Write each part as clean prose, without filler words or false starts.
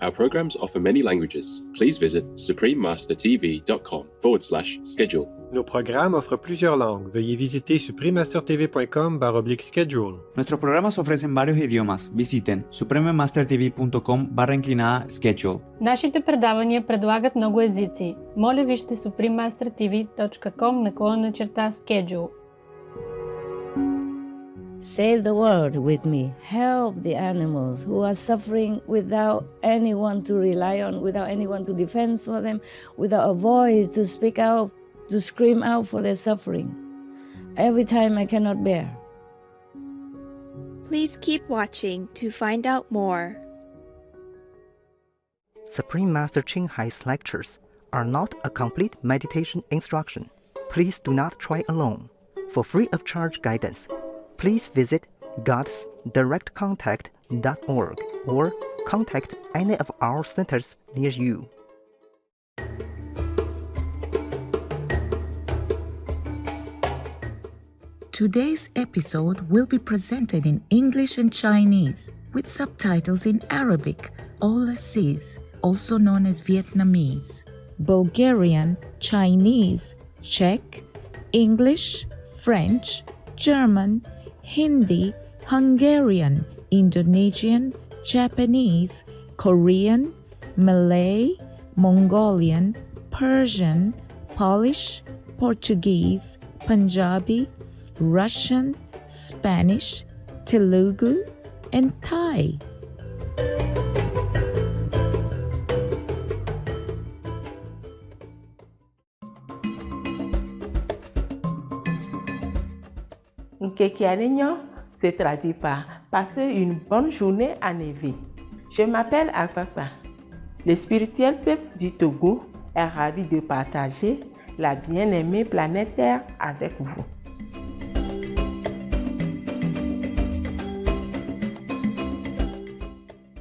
Our programs offer many languages. Please visit suprememastertv.com/schedule. Nos programas offrent plusieurs langues. Veuillez visiter suprememastertv.com/schedule. Nuestros programas ofrecen varios idiomas. Visiten suprememastertv.com/schedule. Нашите предавания предлагат много езици. Моля вижте suprememastertv.com/schedule. Save the world with me. Help the animals who are suffering without anyone to rely on, without anyone to defend for them, without a voice to speak out, to scream out for their suffering. Every time I cannot bear. Please keep watching to find out more. Supreme Master Ching Hai's lectures are not a complete meditation instruction. Please do not try alone. For free of charge guidance, please visit godsdirectcontact.org or contact any of our centers near you. Today's episode will be presented in English and Chinese with subtitles in Arabic, overseas, also known as Vietnamese, Bulgarian, Chinese, Czech, English, French, German, Hindi, Hungarian, Indonesian, Japanese, Korean, Malay, Mongolian, Persian, Polish, Portuguese, Punjabi, Russian, Spanish, Telugu, and Thai. Nkekialignon se traduit par « passer une bonne journée à Névé ». Je m'appelle Akpakpa. Le spirituel peuple du Togo est ravi de partager la bien-aimée planète Terre avec vous.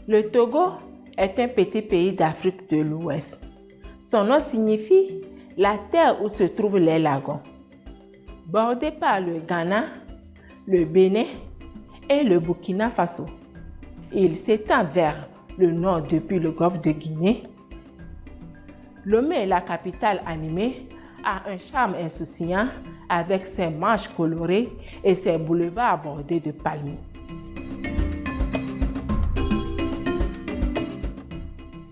Le Togo est un petit pays d'Afrique de l'Ouest. Son nom signifie « la terre où se trouvent les lagons ». Bordé par le Ghana, le Bénin et le Burkina Faso. Il s'étend vers le nord depuis le golfe de Guinée. Lomé, la capitale animée, a un charme insouciant avec ses marches colorées et ses boulevards bordés de palmiers.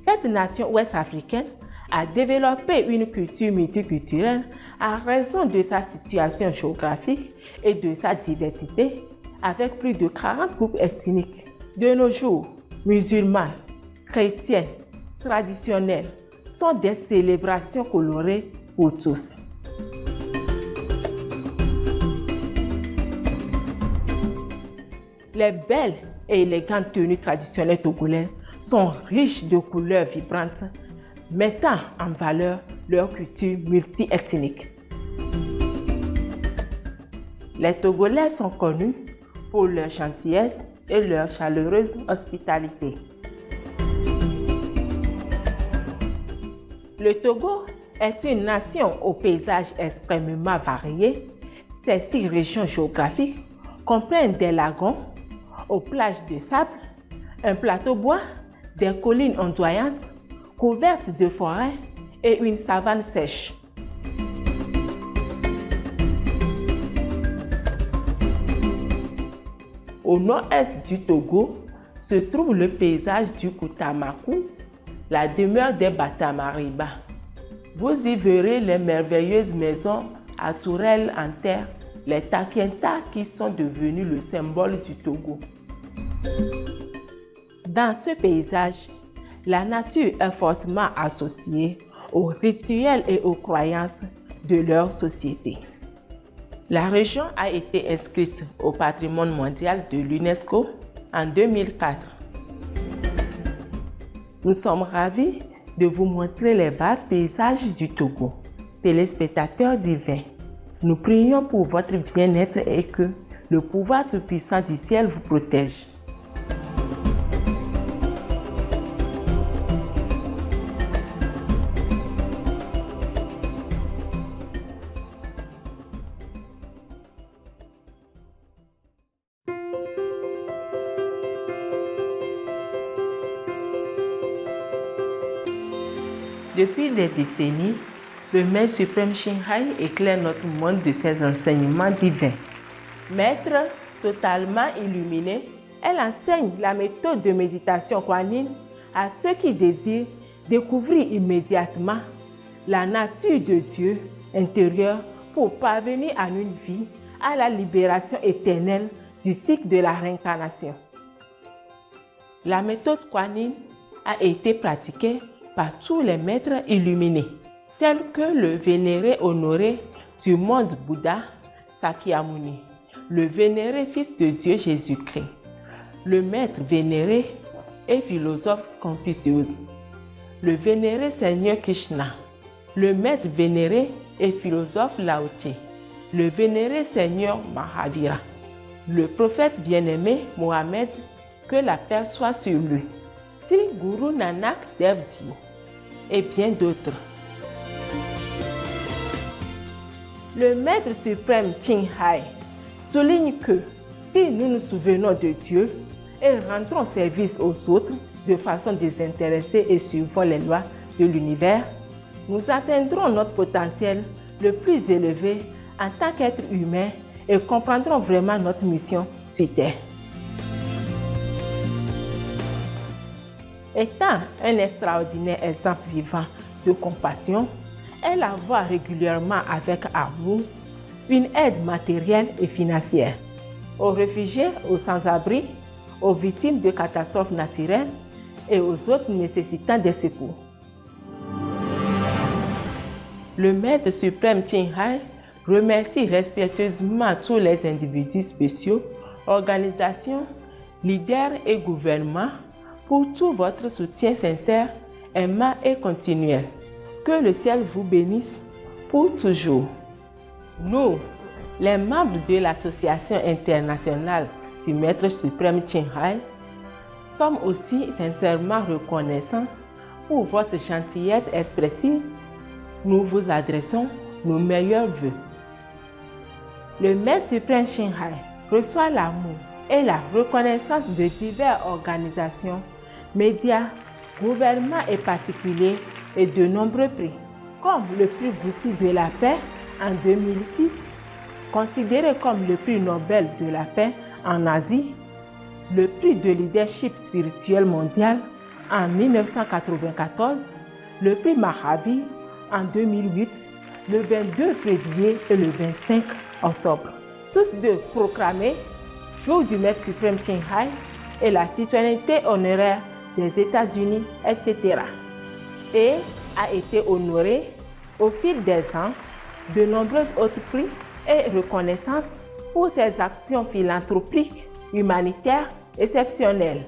Cette nation ouest-africaine a développé une culture multiculturelle à raison de sa situation géographique et de sa diversité, avec plus de 40 groupes ethniques. De nos jours, musulmans, chrétiens, traditionnels, sont des célébrations colorées pour tous. Les belles et élégantes tenues traditionnelles togolaises sont riches de couleurs vibrantes, mettant en valeur leur culture multi-ethnique. Les Togolais sont connus pour leur gentillesse et leur chaleureuse hospitalité. Le Togo est une nation au paysage extrêmement varié. Ses 6 régions géographiques comprennent des lagons, aux plages de sable, un plateau bois, des collines ondoyantes, couvertes de forêts et une savane sèche. Au nord-est du Togo se trouve le paysage du Koutamakou, la demeure des Batamariba. Vous y verrez les merveilleuses maisons à tourelles en terre, les takienta qui sont devenus le symbole du Togo. Dans ce paysage, la nature est fortement associée aux rituels et aux croyances de leur société. La région a été inscrite au patrimoine mondial de l'UNESCO en 2004. Nous sommes ravis de vous montrer les vastes paysages du Togo. Téléspectateurs divins, nous prions pour votre bien-être et que le pouvoir tout-puissant du ciel vous protège. Depuis des décennies, le Maître suprême Shinhai éclaire notre monde de ses enseignements divins. Maître totalement illuminé, elle enseigne la méthode de méditation Kuan à ceux qui désirent découvrir immédiatement la nature de Dieu intérieur pour parvenir à une vie à la libération éternelle du cycle de la réincarnation. La méthode Kuan a été pratiquée par tous les maîtres illuminés, tels que le vénéré honoré du monde Bouddha, Sakyamuni, le vénéré fils de Dieu Jésus-Christ, le maître vénéré et philosophe Confucius, le vénéré Seigneur Krishna, le maître vénéré et philosophe Lao Tse, le vénéré Seigneur Mahavira, le prophète bien-aimé Mohammed, que la paix soit sur lui, Sri Guru Nanak Dev Ji, et bien d'autres. Le Maître suprême Shinhai souligne que si nous nous souvenons de Dieu et rendons service aux autres de façon désintéressée et suivant les lois de l'univers, nous atteindrons notre potentiel le plus élevé en tant qu'être humain et comprendrons vraiment notre mission sur Terre. Étant un extraordinaire exemple vivant de compassion, elle envoie régulièrement avec amour une aide matérielle et financière aux réfugiés, aux sans-abri, aux victimes de catastrophes naturelles et aux autres nécessitant des secours. Le Maître suprême Shinhai remercie respectueusement tous les individus spéciaux, organisations, leaders et gouvernements pour tout votre soutien sincère, aimant et continuel. Que le ciel vous bénisse pour toujours. Nous, les membres de l'Association internationale du Maître suprême Shinhai, sommes aussi sincèrement reconnaissants pour votre gentillesse expressive. Nous vous adressons nos meilleurs vœux. Le Maître suprême Shinhai reçoit l'amour et la reconnaissance de diverses organisations, médias, gouvernements et particuliers et de nombreux prix, comme le prix Beraksi de la paix en 2006, considéré comme le prix Nobel de la paix en Asie, le prix de leadership spirituel mondial en 1994, le prix Mahavir en 2008, le 22 février et le 25 octobre. Tous deux proclamés Jour du Maître suprême Shinhai et la citoyenneté honoraire des États-Unis, etc. Et a été honoré au fil des ans de nombreux autres prix et reconnaissances pour ses actions philanthropiques, humanitaires exceptionnelles.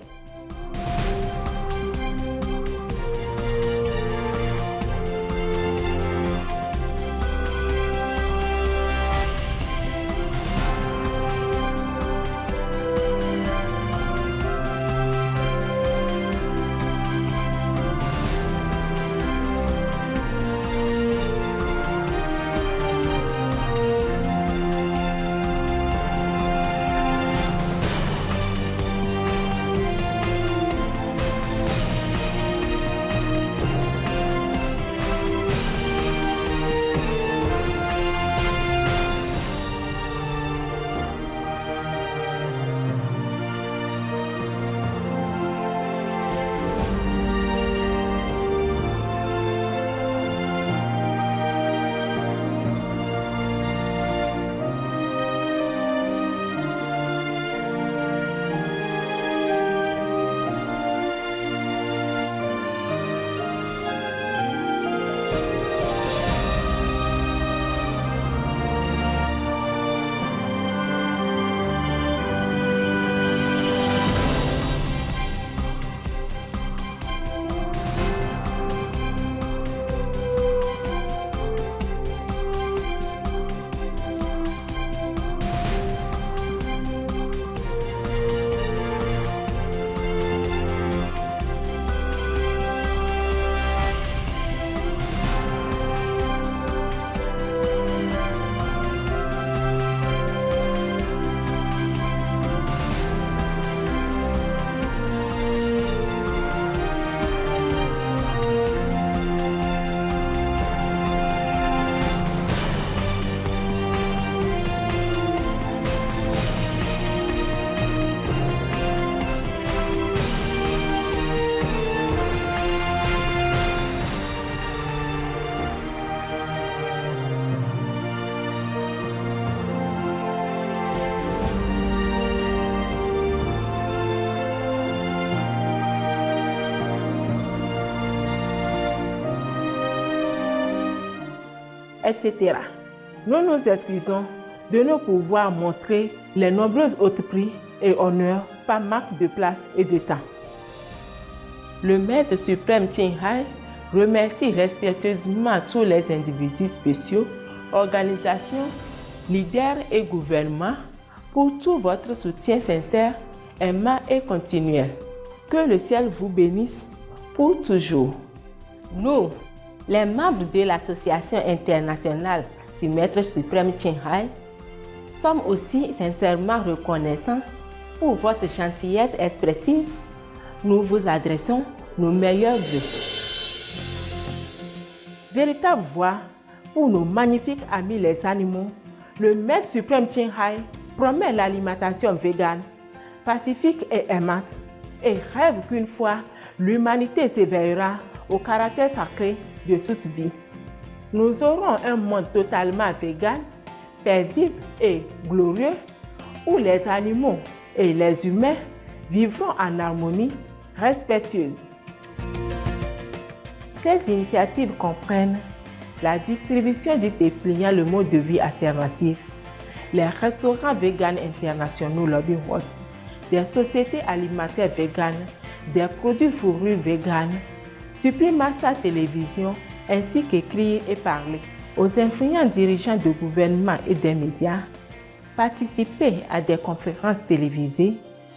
etc. Nous nous excusons de ne pouvoir montrer les nombreux autres prix et honneurs par manque de place et de temps. Le Maître suprême Ching Hai remercie respectueusement tous les individus spéciaux, organisations, leaders et gouvernements pour tout votre soutien sincère, aimant et continuel. Que le ciel vous bénisse pour toujours. Nous, les membres de l'Association internationale du Maître suprême Ching Hai, sommes aussi sincèrement reconnaissants pour votre gentillesse expressive. Nous vous adressons nos meilleurs vœux. Véritable voix pour nos magnifiques amis les animaux, le Maître suprême Ching Hai promet l'alimentation végane, pacifique et aimante, et rêve qu'une fois l'humanité s'éveillera au caractère sacré de toute vie. Nous aurons un monde totalement vegan, paisible et glorieux, où les animaux et les humains vivront en harmonie respectueuse. Ces initiatives comprennent la distribution du dépliant le mode de vie alternatif, les restaurants véganes internationaux Lobby World, des sociétés alimentaires véganes, des produits fourrures véganes, Suprimasa Télévision, ainsi qu'écrire et parler aux influents dirigeants de gouvernements et des médias, participer à des conférences télévisées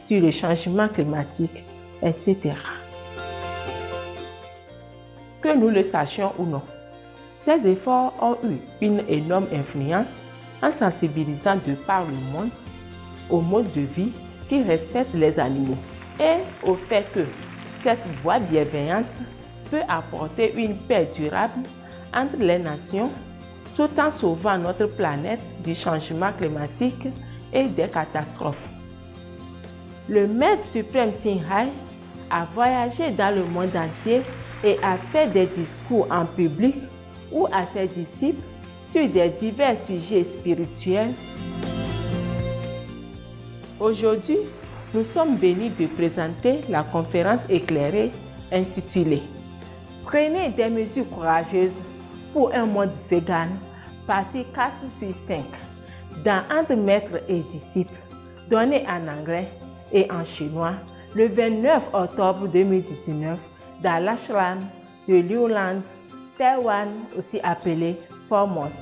sur le changement climatique, etc. Que nous le sachions ou non, ces efforts ont eu une énorme influence en sensibilisant de par le monde au mode de vie qui respecte les animaux et au fait que cette voie bienveillante peut apporter une paix durable entre les nations tout en sauvant notre planète du changement climatique et des catastrophes. Le Maître suprême Ching Hai a voyagé dans le monde entier et a fait des discours en public ou à ses disciples sur des divers sujets spirituels. Aujourd'hui, nous sommes bénis de présenter la conférence éclairée intitulée « Prenez des mesures courageuses pour un monde vegan », partie 4 sur 5, dans Entre maîtres et disciples, donnée en anglais et en chinois le 29 octobre 2019 dans l'ashram de Liuland, Taïwan, aussi appelé Formos.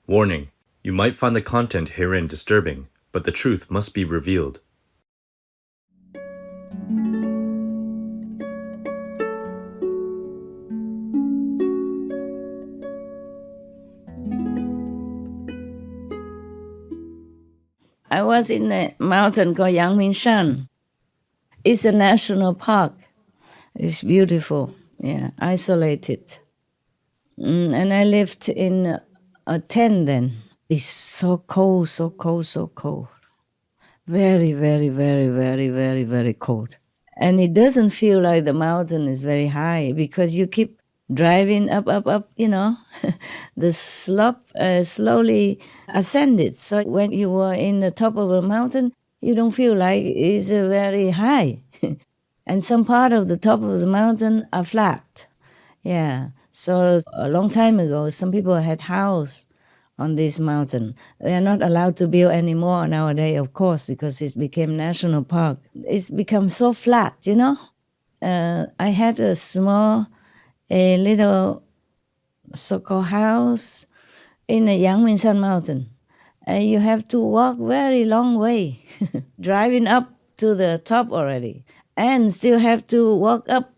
Warning: you might find the content herein disturbing, but the truth must be revealed. I was in a mountain called Yangmingshan. It's a national park. It's beautiful, yeah, isolated. And I lived in a tent then. It's so cold, so cold, so cold. Very, very, very, very, very, very cold. And it doesn't feel like the mountain is very high because you keep driving up, up, up, you know. The slope slowly ascended. So when you were in the top of a mountain, you don't feel like it's very high. And some part of the top of the mountain are flat. Yeah. So a long time ago, some people had house on this mountain. They are not allowed to build anymore nowadays, of course, because it became national park. It's become so flat, you know. I had a little so-called house in the Yangmingshan mountain. And you have to walk very long way, driving up to the top already, and still have to walk up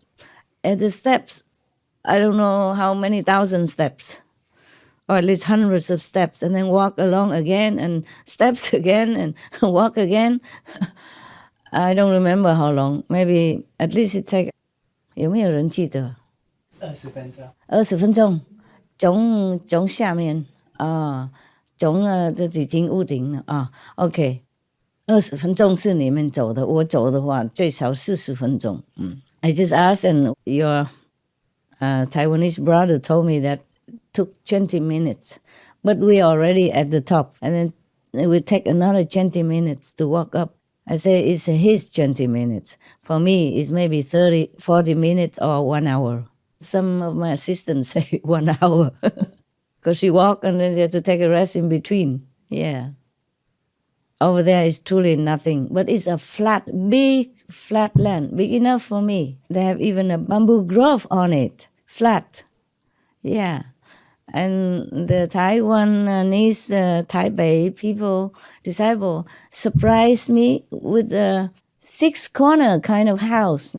at the steps. I don't know how many thousand steps, or at least hundreds of steps, and then walk along again, and steps again, and walk again. I don't remember how long. Maybe at least it take. 有没有人记得？20分钟。20分钟，从下面啊，从这已经屋顶了啊。OK， 20分钟是你们走的，我走的话最少40分钟。I just asked, and your Taiwanese brother told me that took 20 minutes, but we are already at the top, and then it will take another 20 minutes to walk up. I say it's his 20 minutes. For me, it's maybe 30, 40 minutes or 1 hour. Some of my assistants say 1 hour because she walk and then she has to take a rest in between. Yeah. Over there is truly nothing, but it's a big flat land, big enough for me. They have even a bamboo grove on it, flat. Yeah. And the Taiwanese, Taipei people, disciple, surprised me with a 6-corner kind of house.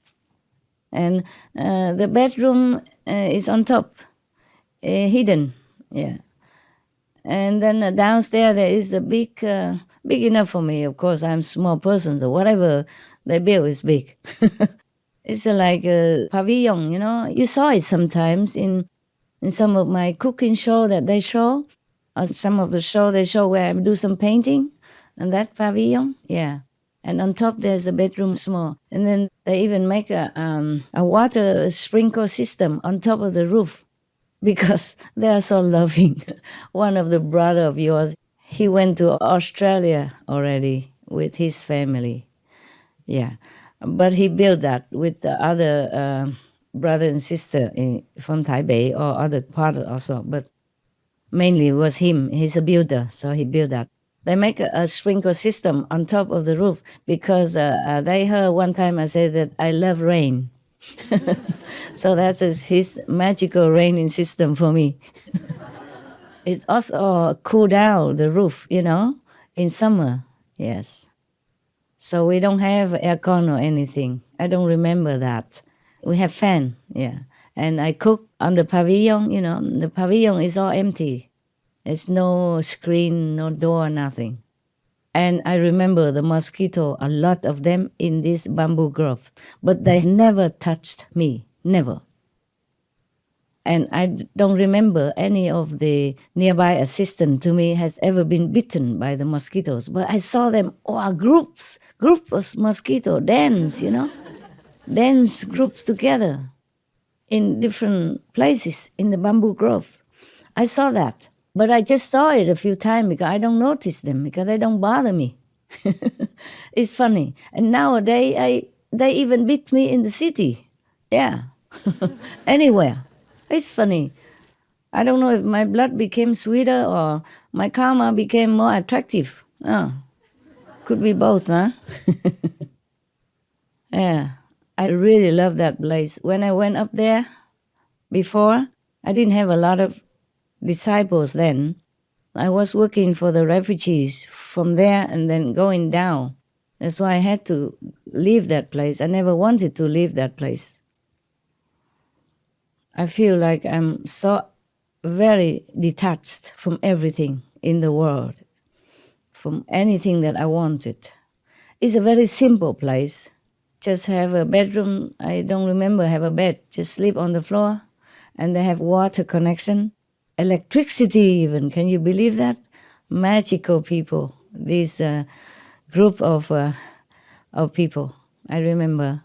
And the bedroom is on top, hidden, yeah. And then downstairs there is a big enough for me. Of course, I'm a small person, so whatever they build is big. It's like a pavilion, you know. You saw it sometimes in some of my cooking show that they show, or some of the show they show where I do some painting, and that pavilion, yeah. And on top there's a bedroom small, and then they even make a water sprinkler system on top of the roof, because they are so loving. One of the brother of yours, he went to Australia already with his family. Yeah. But he built that with the other brother and sister from Taipei or other part also. But mainly it was him. He's a builder, so he built that. They make a sprinkler system on top of the roof because they heard one time I said that I love rain. So that's his magical raining system for me. It also cool down the roof, you know, in summer, yes. So we don't have aircon or anything. I don't remember that. We have fan, yeah. And I cook on the pavilion, you know. The pavilion is all empty. There's no screen, no door, nothing. And I remember the mosquito, a lot of them in this bamboo grove. But they never touched me, never. And I don't remember any of the nearby assistant to me has ever been bitten by the mosquitoes. But I saw them, group of mosquito, dance, you know. Dance groups together in different places in the bamboo grove. I saw that. But I just saw it a few times because I don't notice them, because they don't bother me. It's funny. And nowadays, they even beat me in the city. Yeah. Anywhere. It's funny. I don't know if my blood became sweeter or my karma became more attractive. Could be both, huh? Yeah. I really love that place. When I went up there before, I didn't have a lot of disciples then. I was working for the refugees from there and then going down. That's why I had to leave that place. I never wanted to leave that place. I feel like I'm so very detached from everything in the world, from anything that I wanted. It's a very simple place. Just have a bedroom. I don't remember have a bed. Just sleep on the floor. And they have water connection. Electricity even. Can you believe that? Magical people. This group of people. I remember.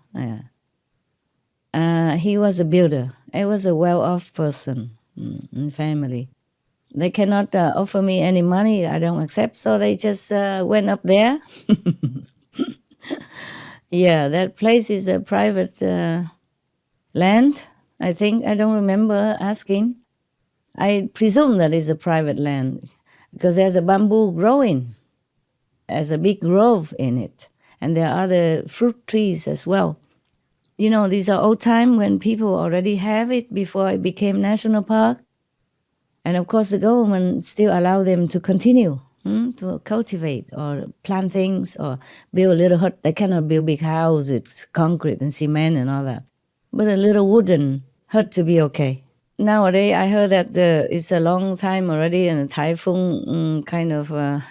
He was a builder. I was a well-off person in family. They cannot offer me any money. I don't accept. So they just went up there. Yeah, that place is a private land, I think. I don't remember asking. I presume that it's a private land because there's a bamboo growing. There's a big grove in it. And there are other fruit trees as well. You know, these are old time when people already have it before it became national park. And of course the government still allow them to continue to cultivate or plant things or build a little hut. They cannot build big house with concrete and cement and all that. But a little wooden hut to be okay. Nowadays I heard that it's a long time already and a typhoon kind of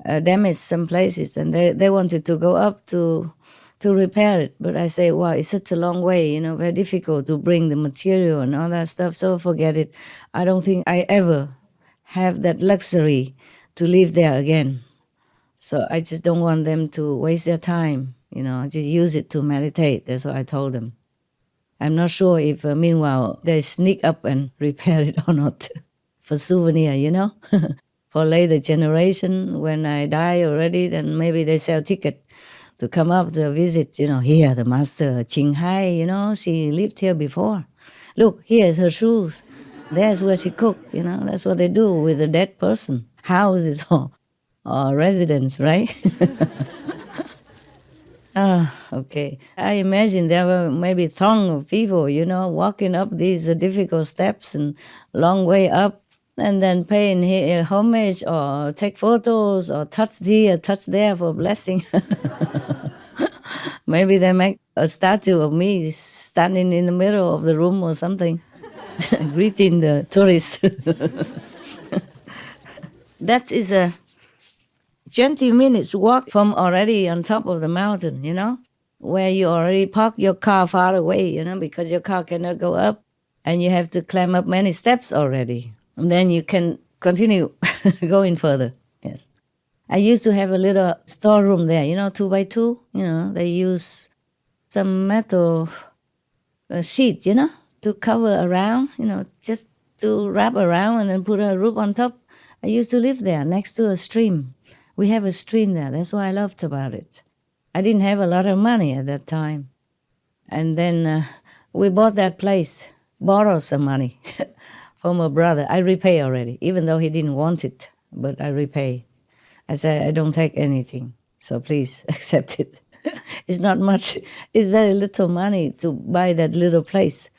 damaged some places and they wanted to go up to repair it. But I say, wow, it's such a long way, you know, very difficult to bring the material and all that stuff. So forget it. I don't think I ever have that luxury to live there again. So I just don't want them to waste their time, you know, just use it to meditate. That's what I told them. I'm not sure if meanwhile they sneak up and repair it or not for souvenir, you know. For later generation, when I die already, then maybe they sell ticket to come up to visit, here, the master Qinghai, she lived here before. Look, here's her shoes. There's where she cooked, that's what they do with a dead person. Houses or residence, right? Okay. I imagine there were maybe throng of people, walking up these difficult steps and long way up, and then paying homage or take photos or touch here, touch there for blessing. Maybe they make a statue of me standing in the middle of the room or something, greeting the tourists. That is a 20 minutes walk from already on top of the mountain, where you already park your car far away, because your car cannot go up and you have to climb up many steps already. And then you can continue going further. Yes. I used to have a little storeroom there, 2x2. They use some metal sheet, to cover around, just to wrap around and then put a roof on top. I used to live there next to a stream. We have a stream there. That's what I loved about it. I didn't have a lot of money at that time. And then we bought that place, borrowed some money from a brother. I repay already, even though he didn't want it, but I repay. I said, I don't take anything, so please accept it. It's not much. It's very little money to buy that little place.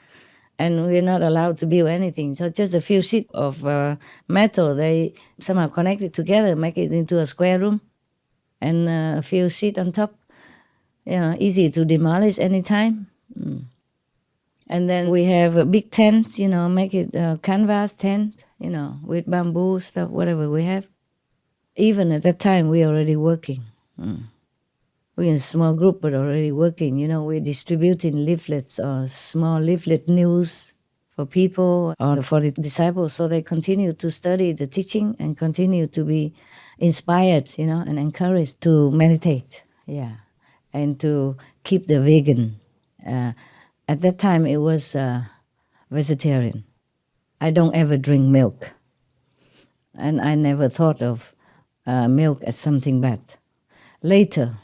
And we're not allowed to build anything. So just a few sheets of metal, they somehow connect it together, make it into a square room, and a few sheets on top. Easy to demolish anytime. And then we have a big tent, make it a canvas tent, with bamboo stuff, whatever we have. Even at that time, we're already working. We're in a small group, but already working. We're distributing leaflets or small leaflet news for people or for the disciples, so they continue to study the teaching and continue to be inspired, and encouraged to meditate, and to keep the vegan. At that time, it was vegetarian. I don't ever drink milk, and I never thought of milk as something bad. Later,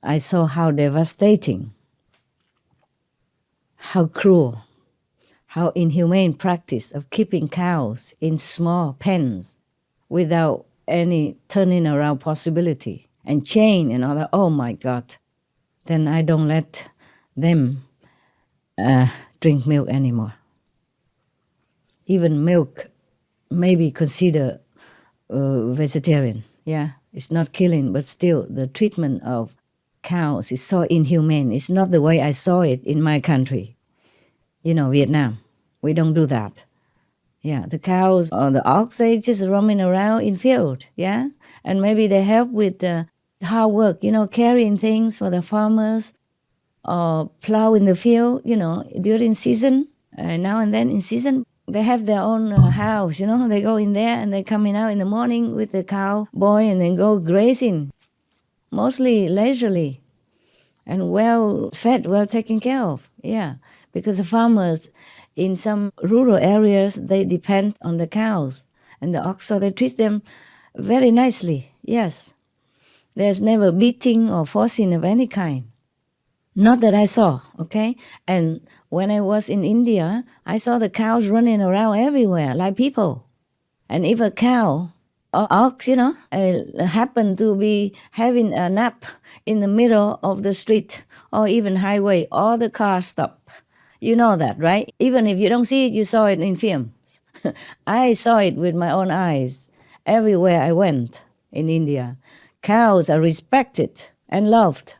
I saw how devastating, how cruel, how inhumane practice of keeping cows in small pens without any turning around possibility and chain and all that. Oh my God. Then I don't let them drink milk anymore. Even milk may be considered vegetarian. It's not killing, but still the treatment of cows is so inhumane. It's not the way I saw it in my country. Vietnam. We don't do that. The cows or the ox, they just roaming around in field, and maybe they help with the hard work, carrying things for the farmers or plow in the field, during season, now and then in season. They have their own house, they go in there and they coming out in the morning with the cow boy and then go grazing, mostly leisurely and well fed, well taken care of, because the farmers in some rural areas, they depend on the cows and the ox, so they treat them very nicely, yes. There's never beating or forcing of any kind. Not that I saw, okay? And when I was in India, I saw the cows running around everywhere like people. And if a cow or ox, happen to be having a nap in the middle of the street or even highway, all the cars stop. You know that, right? Even if you don't see it, you saw it in films. I saw it with my own eyes everywhere I went in India. Cows are respected and loved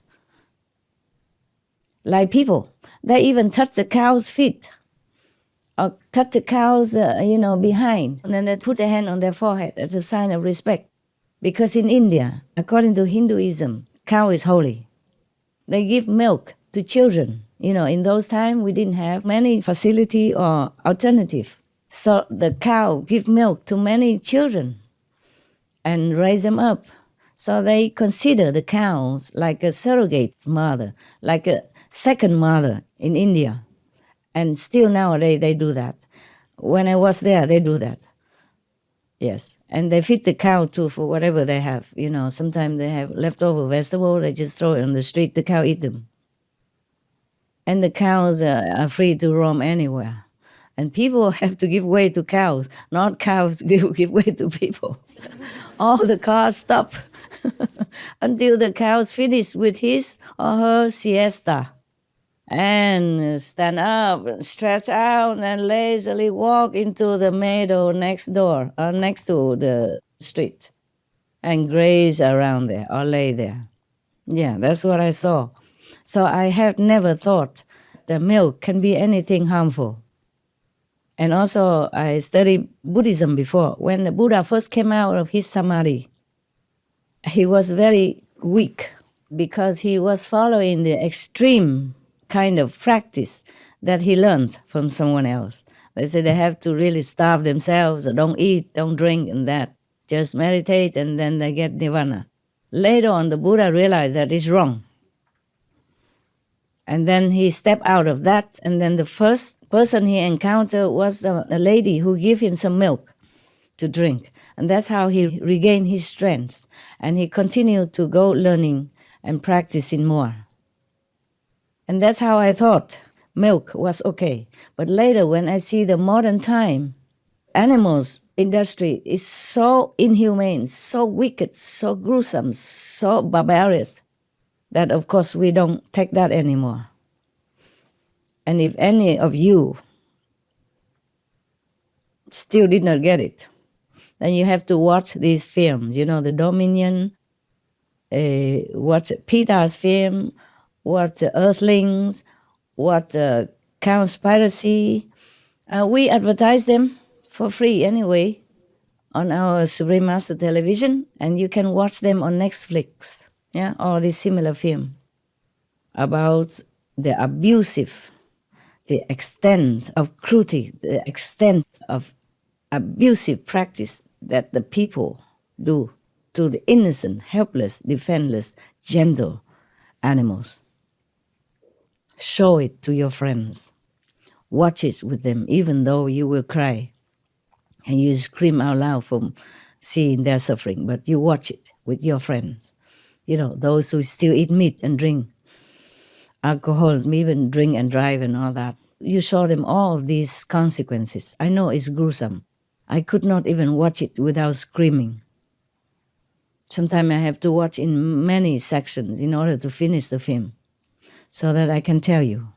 like people. They even touch the cow's feet or touch the cow's, behind. And then they put their hand on their forehead as a sign of respect. Because in India, according to Hinduism, cow is holy. They give milk to children. In those times, we didn't have many facility or alternative. So the cow give milk to many children and raise them up. So they consider the cows like a surrogate mother, like a second mother in India. And still nowadays they do that. When I was there, they do that. Yes, and they feed the cow too for whatever they have. Sometimes they have leftover vegetable, they just throw it on the street, the cow eat them. And the cows are free to roam anywhere. And people have to give way to cows, not cows give way to people. All the cars stop until the cows finish with his or her siesta and stand up, stretch out, and lazily walk into the meadow next door or next to the street and graze around there or lay there. Yeah, that's what I saw. So I have never thought that milk can be anything harmful. And also, I studied Buddhism before. When the Buddha first came out of his samadhi, he was very weak because he was following the extreme kind of practice that he learned from someone else. They say they have to really starve themselves, or don't eat, don't drink, and that. Just meditate, and then they get nirvana. Later on, the Buddha realized that it's wrong. And then he stepped out of that, and then the first person he encountered was a lady who gave him some milk to drink. And that's how he regained his strength. And he continued to go learning and practicing more. And that's how I thought milk was okay. But later, when I see the modern time, animals industry is so inhumane, so wicked, so gruesome, so barbarous, that of course we don't take that anymore. And if any of you still did not get it, then you have to watch these films, the Dominion, watch Peter's film, watch Earthlings, watch Cowspiracy. We advertise them for free anyway on our Supreme Master Television, and you can watch them on Netflix, or this similar film about the extent of cruelty, the extent of abusive practice that the people do to the innocent, helpless, defenseless, gentle animals. Show it to your friends. Watch it with them, even though you will cry and you scream out loud from seeing their suffering, but you watch it with your friends. Those who still eat meat and drink alcohol, even drink and drive and all that. You show them all of these consequences. I know it's gruesome. I could not even watch it without screaming. Sometimes I have to watch in many sections in order to finish the film, so that I can tell you,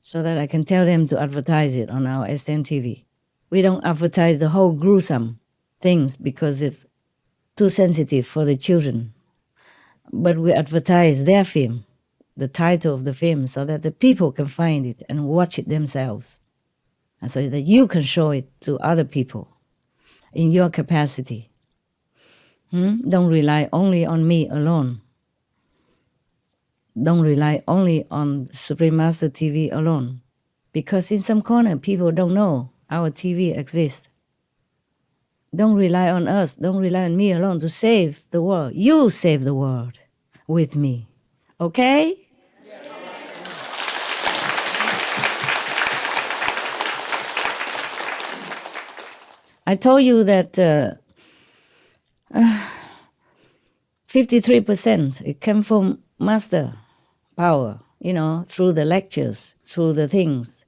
so that I can tell them to advertise it on our STM TV. We don't advertise the whole gruesome things because it's too sensitive for the children. But we advertise their film, the title of the film, so that the people can find it and watch it themselves. And so that you can show it to other people in your capacity. Don't rely only on me alone. Don't rely only on Supreme Master TV alone. Because in some corner, people don't know our TV exists. Don't rely on us. Don't rely on me alone to save the world. You save the world with me. Okay? Yes. I told you that 53% it came from Master power, through the lectures, through the things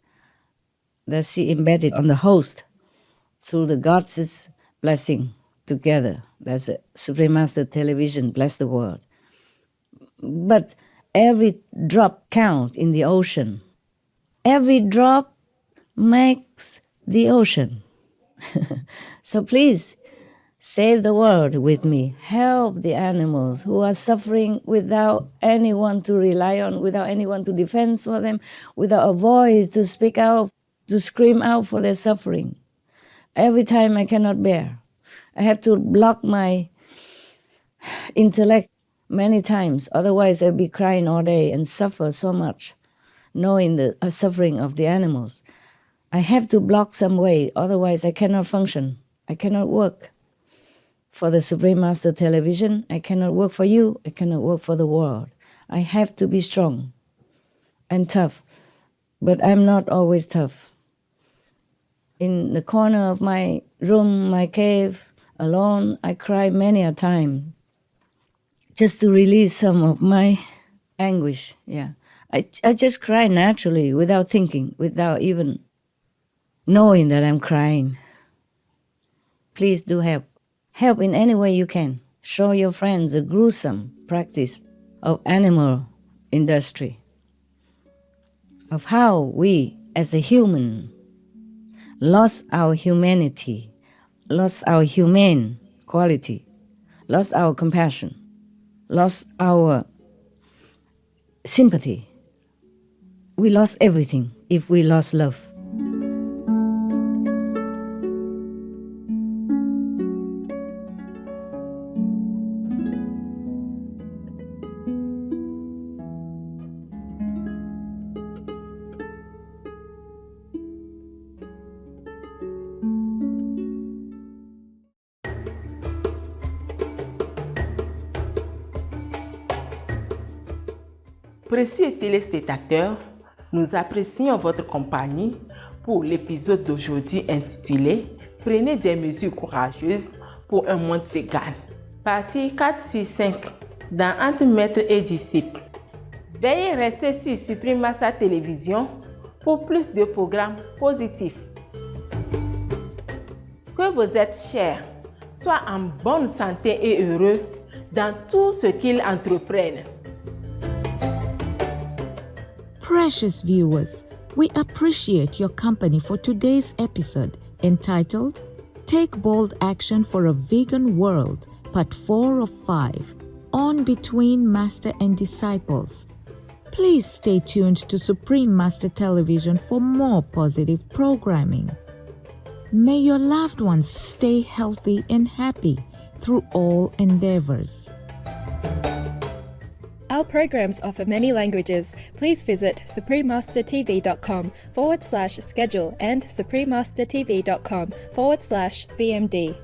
that she embedded on the host, through the God's blessing together. That's a Supreme Master Television, bless the world. But every drop counts in the ocean. Every drop makes the ocean. So please, save the world with me. Help the animals who are suffering without anyone to rely on, without anyone to defend for them, without a voice to speak out, to scream out for their suffering. Every time I cannot bear. I have to block my intellect many times. Otherwise, I'll be crying all day and suffer so much, knowing the suffering of the animals. I have to block some way. Otherwise, I cannot function. I cannot work for the Supreme Master Television. I cannot work for you. I cannot work for the world. I have to be strong and tough. But I'm not always tough. In the corner of my room, my cave, alone. I cry many a time just to release some of my anguish. Yeah, I just cry naturally without thinking, without even knowing that I'm crying. Please do help. Help in any way you can. Show your friends the gruesome practice of animal industry, of how we as a human lost our humanity, lost our humane quality, lost our compassion, lost our sympathy. We lost everything if we lost love. Précieux téléspectateurs, nous apprécions votre compagnie pour l'épisode d'aujourd'hui intitulé « Prenez des mesures courageuses pour un monde vegan ». Partie 4 sur 5 dans Entre maître et disciple. Veuillez rester sur Supreme Master Télévision pour plus de programmes positifs. Que vos êtres chers soient en bonne santé et heureux dans tout ce qu'ils entreprennent. Precious viewers, we appreciate your company for today's episode entitled Take Bold Action for a Vegan World, Part 4 of 5, on Between Master and Disciples. Please stay tuned to Supreme Master Television for more positive programming. May your loved ones stay healthy and happy through all endeavors. Our programs offer many languages. Please visit suprememastertv.com/schedule and suprememastertv.com/BMD.